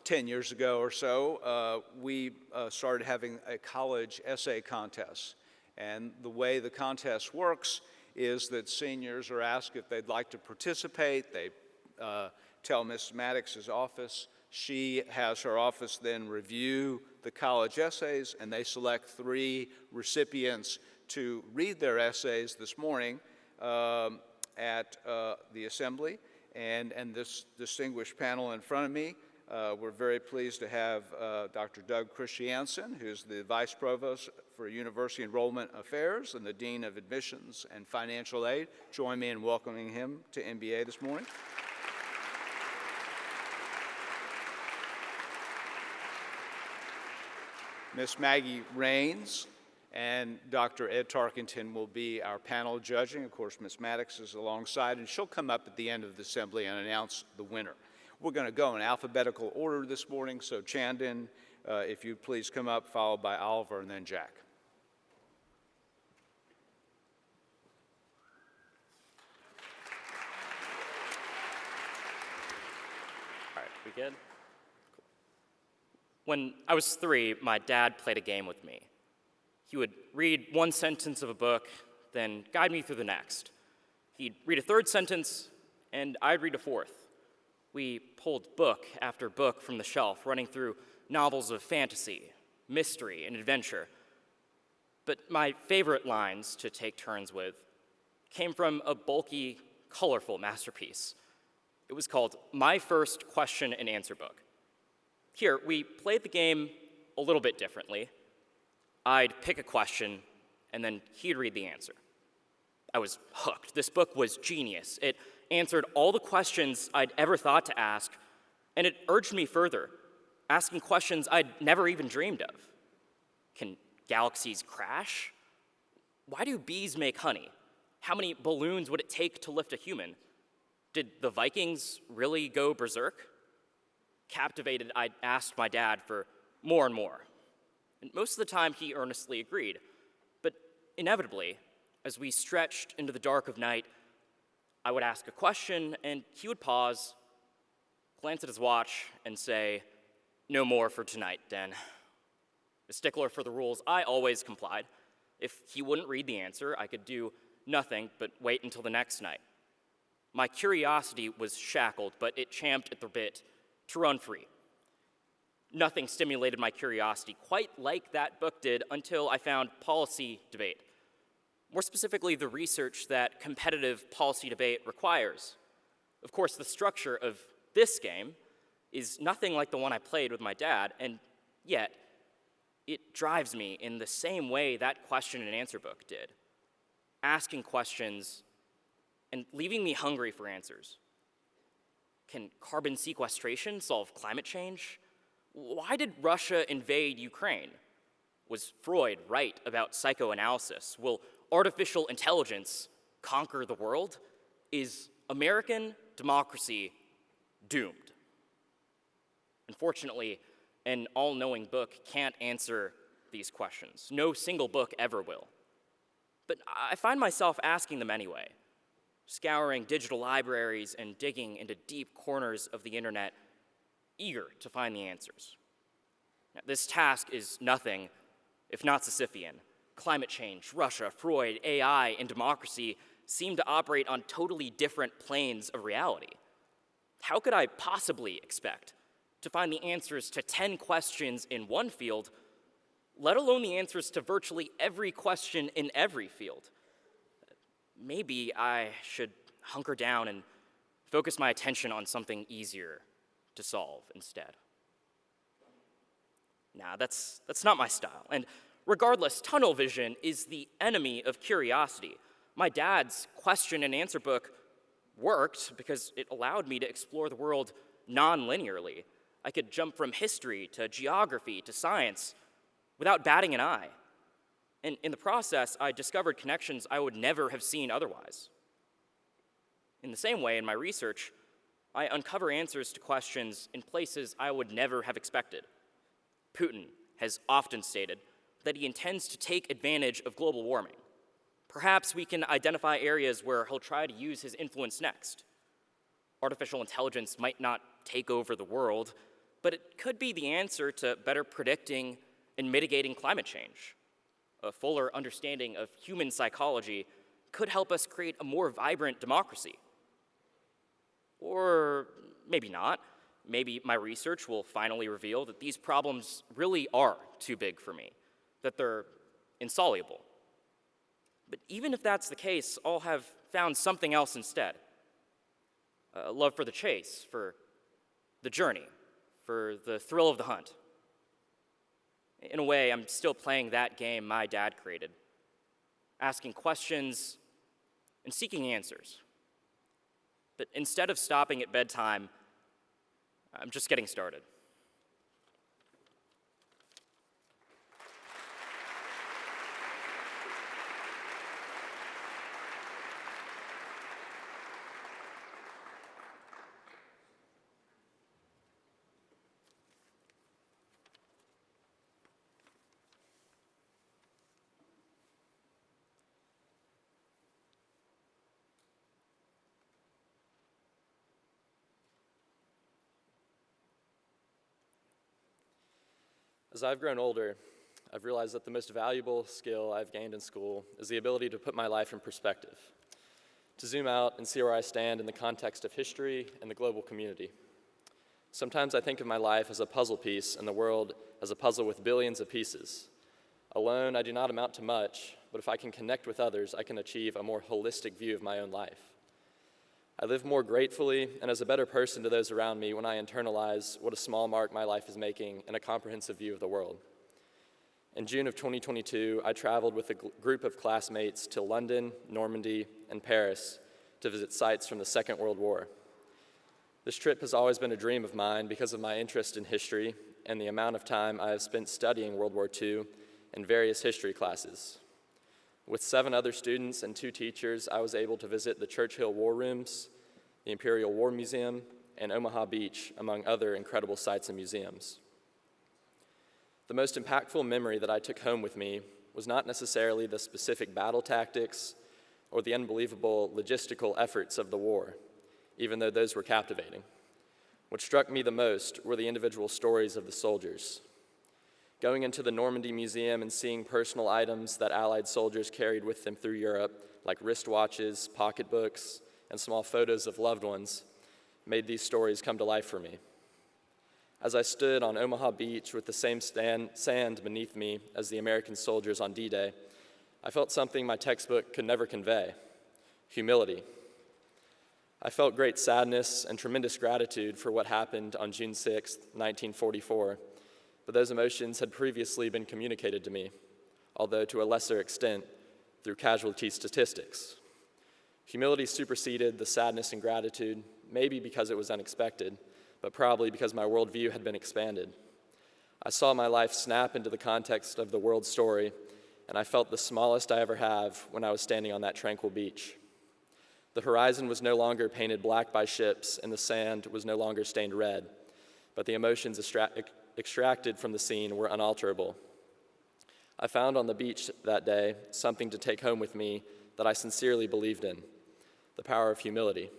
10 years ago or so, we started having a college essay contest. And the way the contest works is that seniors are asked if they'd like to participate. They tell Ms. Maddox's office. She has her office then review the college essays, and they select 3 recipients to read their essays this morning at the Assembly. And this distinguished panel in front of me, we're very pleased to have Dr. Doug Christiansen, who's the Vice Provost for University Enrollment Affairs and the Dean of Admissions and Financial Aid. Join me in welcoming him to MBA this morning. Ms. Maggie Raines and Dr. Ed Tarkington will be our panel judging. Of course, Ms. Maddox is alongside, and she'll come up at the end of the assembly and announce the winner. We're going to go in alphabetical order this morning, so Chanden, if you'd please come up, followed by Oliver and then Jack. All right, we good? When I was 3, my dad played a game with me. He would read one sentence of a book, then guide me through the next. He'd read a 3rd sentence, and I'd read a 4th. We pulled book after book from the shelf, running through novels of fantasy, mystery, and adventure. But my favorite lines to take turns with came from a bulky, colorful masterpiece. It was called My First Question and Answer Book. Here, we played the game a little bit differently. I'd pick a question, and then he'd read the answer. I was hooked. This book was genius. It answered all the questions I'd ever thought to ask, and it urged me further, asking questions I'd never even dreamed of. Can galaxies crash? Why do bees make honey? How many balloons would it take to lift a human? Did the Vikings really go berserk? Captivated, I asked my dad for more and more. And most of the time, he earnestly agreed. But inevitably, as we stretched into the dark of night, I would ask a question, and he would pause, glance at his watch, and say, "No more for tonight, Den." A stickler for the rules, I always complied. If he wouldn't read the answer, I could do nothing but wait until the next night. My curiosity was shackled, but it champed at the bit to run free. Nothing stimulated my curiosity quite like that book did until I found policy debate. More specifically, the research that competitive policy debate requires. Of course, the structure of this game is nothing like the one I played with my dad, and yet it drives me in the same way that question and answer book did, asking questions and leaving me hungry for answers. Can carbon sequestration solve climate change? Why did Russia invade Ukraine? Was Freud right about psychoanalysis? Will artificial intelligence conquer the world? Is American democracy doomed? Unfortunately, an all-knowing book can't answer these questions. No single book ever will. But I find myself asking them anyway, scouring digital libraries and digging into deep corners of the internet, eager to find the answers. Now, this task is nothing if not Sisyphean. Climate change, Russia, Freud, AI, and democracy seem to operate on totally different planes of reality. How could I possibly expect to find the answers to 10 questions in one field, let alone the answers to virtually every question in every field? Maybe I should hunker down and focus my attention on something easier to solve instead. Nah, that's not my style. And regardless, tunnel vision is the enemy of curiosity. My dad's question and answer book worked because it allowed me to explore the world non-linearly. I could jump from history to geography to science without batting an eye. And in the process, I discovered connections I would never have seen otherwise. In the same way, in my research, I uncover answers to questions in places I would never have expected. Putin has often stated that he intends to take advantage of global warming. Perhaps we can identify areas where he'll try to use his influence next. Artificial intelligence might not take over the world, but it could be the answer to better predicting and mitigating climate change. A fuller understanding of human psychology could help us create a more vibrant democracy. Or maybe not. Maybe my research will finally reveal that these problems really are too big for me, that they're insoluble. But even if that's the case, I'll have found something else instead. A love for the chase, for the journey, for the thrill of the hunt. In a way, I'm still playing that game my dad created, asking questions and seeking answers. But instead of stopping at bedtime, I'm just getting started. As I've grown older, I've realized that the most valuable skill I've gained in school is the ability to put my life in perspective, to zoom out and see where I stand in the context of history and the global community. Sometimes I think of my life as a puzzle piece and the world as a puzzle with billions of pieces. Alone, I do not amount to much, but if I can connect with others, I can achieve a more holistic view of my own life. I live more gratefully and as a better person to those around me when I internalize what a small mark my life is making in a comprehensive view of the world. In June of 2022, I traveled with a group of classmates to London, Normandy, and Paris to visit sites from the Second World War. This trip has always been a dream of mine because of my interest in history and the amount of time I have spent studying World War II in various history classes. With 7 other students and 2 teachers, I was able to visit the Churchill War Rooms, the Imperial War Museum, and Omaha Beach, among other incredible sites and museums. The most impactful memory that I took home with me was not necessarily the specific battle tactics or the unbelievable logistical efforts of the war, even though those were captivating. What struck me the most were the individual stories of the soldiers. Going into the Normandy Museum and seeing personal items that Allied soldiers carried with them through Europe, like wristwatches, pocketbooks, and small photos of loved ones, made these stories come to life for me. As I stood on Omaha Beach with the same sand beneath me as the American soldiers on D-Day, I felt something my textbook could never convey: humility. I felt great sadness and tremendous gratitude for what happened on June 6, 1944, but those emotions had previously been communicated to me, although to a lesser extent, through casualty statistics. Humility superseded the sadness and gratitude, maybe because it was unexpected, but probably because my worldview had been expanded. I saw my life snap into the context of the world story, and I felt the smallest I ever have when I was standing on that tranquil beach. The horizon was no longer painted black by ships, and the sand was no longer stained red, but the emotions extracted from the scene were unalterable. I found on the beach that day something to take home with me that I sincerely believed in: the power of humility.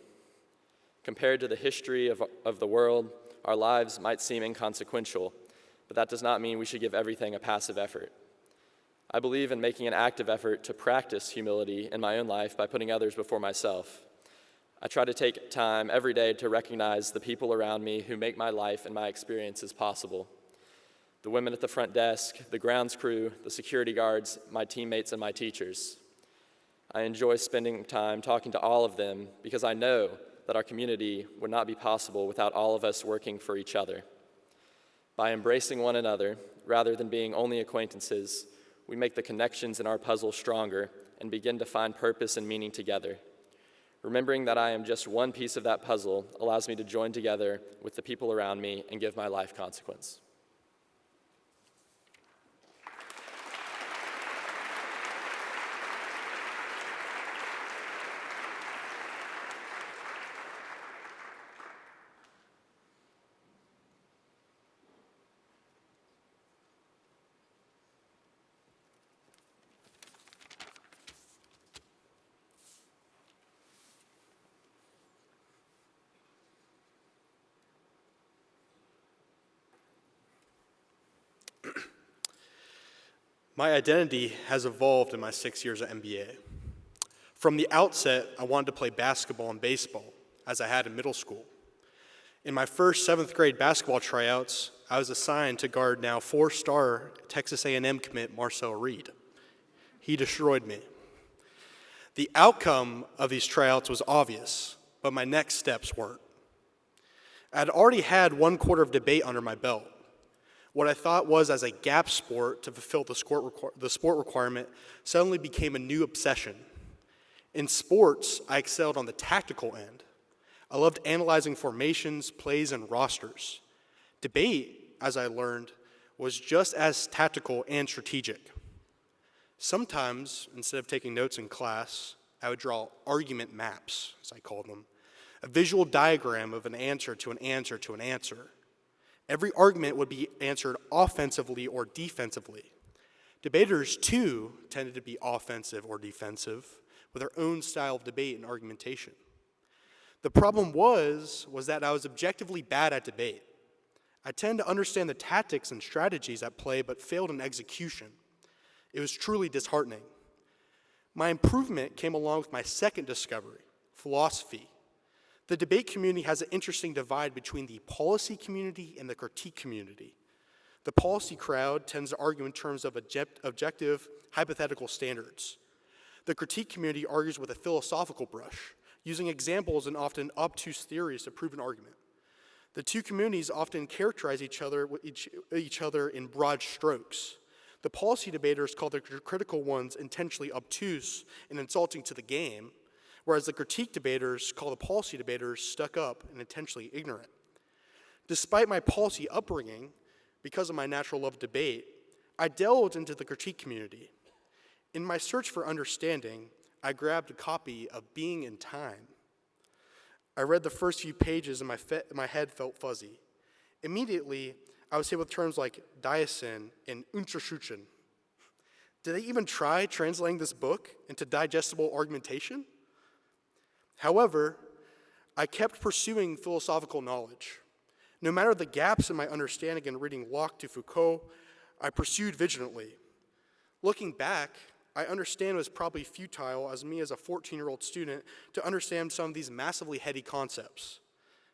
Compared to the history of the world, our lives might seem inconsequential, but that does not mean we should give everything a passive effort. I believe in making an active effort to practice humility in my own life by putting others before myself. I try to take time every day to recognize the people around me who make my life and my experiences possible. The women at the front desk, the grounds crew, the security guards, my teammates, and my teachers. I enjoy spending time talking to all of them because I know that our community would not be possible without all of us working for each other. By embracing one another, rather than being only acquaintances, we make the connections in our puzzle stronger and begin to find purpose and meaning together. Remembering that I am just one piece of that puzzle allows me to join together with the people around me and give my life consequence. My identity has evolved in my 6 years at MBA. From the outset, I wanted to play basketball and baseball, as I had in middle school. In my first 7th grade basketball tryouts, I was assigned to guard now 4-star Texas A&M commit Marcel Reed. He destroyed me. The outcome of these tryouts was obvious, but my next steps weren't. I'd already had 1 quarter of debate under my belt. What I thought was as a gap sport to fulfill the sport requirement suddenly became a new obsession. In sports, I excelled on the tactical end. I loved analyzing formations, plays, and rosters. Debate, as I learned, was just as tactical and strategic. Sometimes, instead of taking notes in class, I would draw argument maps, as I called them, a visual diagram of an answer to an answer to an answer. Every argument would be answered offensively or defensively. Debaters, too, tended to be offensive or defensive, with their own style of debate and argumentation. The problem was that I was objectively bad at debate. I tend to understand the tactics and strategies at play, but failed in execution. It was truly disheartening. My improvement came along with my second discovery, philosophy. The debate community has an interesting divide between the policy community and the critique community. The policy crowd tends to argue in terms of objective, hypothetical standards. The critique community argues with a philosophical brush, using examples and often obtuse theories to prove an argument. The two communities often characterize each other in broad strokes. The policy debaters call the critical ones intentionally obtuse and insulting to the game, whereas the critique debaters call the policy debaters stuck up and intentionally ignorant. Despite my policy upbringing, because of my natural love of debate, I delved into the critique community. In my search for understanding, I grabbed a copy of Being in Time. I read the first few pages and my head felt fuzzy. Immediately, I was hit with terms like Diasin and Unterschuchen. Did they even try translating this book into digestible argumentation? However, I kept pursuing philosophical knowledge. No matter the gaps in my understanding in reading Locke to Foucault, I pursued vigilantly. Looking back, I understand it was probably futile as me as a 14-year-old student to understand some of these massively heady concepts.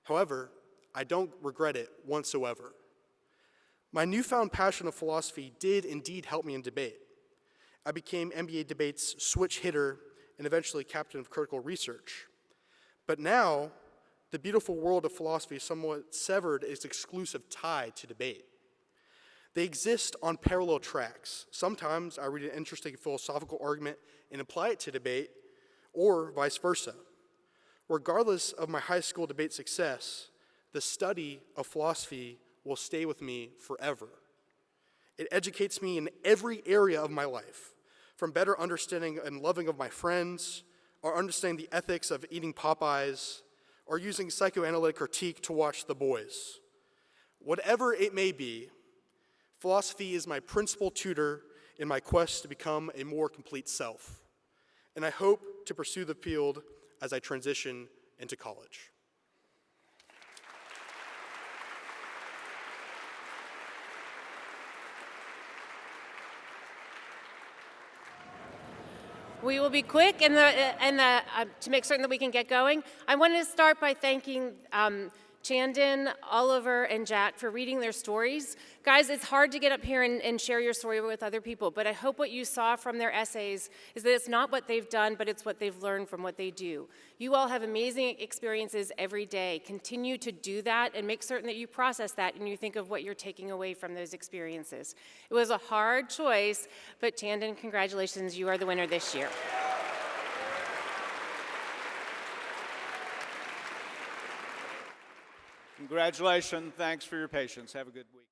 However, I don't regret it whatsoever. My newfound passion of philosophy did indeed help me in debate. I became MBA Debate's switch hitter and eventually captain of critical research. But now, the beautiful world of philosophy somewhat severed its exclusive tie to debate. They exist on parallel tracks. Sometimes I read an interesting philosophical argument and apply it to debate, or vice versa. Regardless of my high school debate success, the study of philosophy will stay with me forever. It educates me in every area of my life, from better understanding and loving of my friends, or understanding the ethics of eating Popeyes, or using psychoanalytic critique to watch The Boys. Whatever it may be, philosophy is my principal tutor in my quest to become a more complete self, and I hope to pursue the field as I transition into college. We will be quick to make certain that we can get going. I wanted to start by thanking Chanden, Oliver, and Jack for reading their stories. Guys, it's hard to get up here and share your story with other people, but I hope what you saw from their essays is that it's not what they've done, but it's what they've learned from what they do. You all have amazing experiences every day. Continue to do that and make certain that you process that and you think of what you're taking away from those experiences. It was a hard choice, but Chanden, congratulations, you are the winner this year. Congratulations. Thanks for your patience. Have a good week.